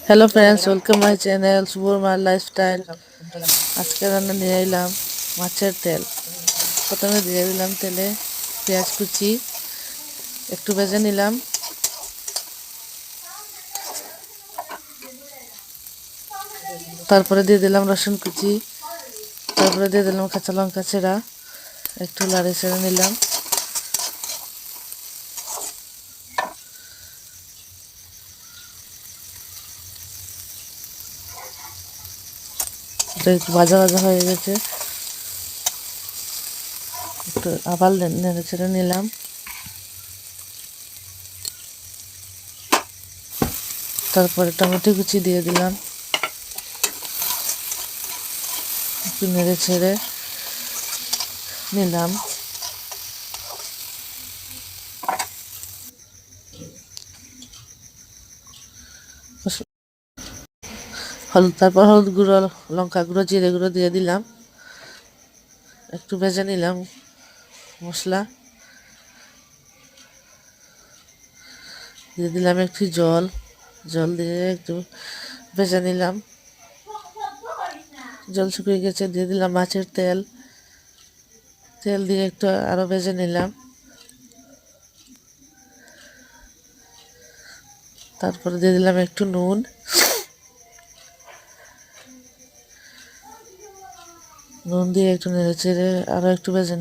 Hello friends, welcome my channel শুভর মার lifestyle. আজকে রান্না নিয়ে এলাম মাছের তেল। প্রথমে দিয়ে দিলাম তেলে পেঁয়াজ কুচি, একটু ভেজে নিলাম। তারপরে দিয়ে দিলাম রসুন কুচি, তারপরে দিয়ে দিলাম কাঁচা লঙ্কা ছেঁড়া, একটু লাড়ে ছেড়ে নিলাম। এটা একটু ভাজা ভাজা হয়ে গেছে, একটু আবার নেড়ে ছেড়ে নিলাম। তারপরে টমেটো কুচি দিয়ে দিলাম, একটু নেড়ে ছেড়ে নিলাম। তারপর হলুদ গুঁড়ো, লঙ্কা গুঁড়ো, জিরে গুঁড়ো দিয়ে দিলাম। একটু ভেজে নিলাম মশলা, দিয়ে দিলাম একটু জল, জল দিয়ে একটু ভেজে নিলাম। জল শুকিয়ে গেছে, দিয়ে দিলাম মাছের তেল, তেল দিয়ে একটু আরও ভেজে নিলাম। তারপরে দিয়ে দিলাম একটু নুন, নুন দিয়ে একটু নেড়ে চেড়ে আরও একটু ভেজে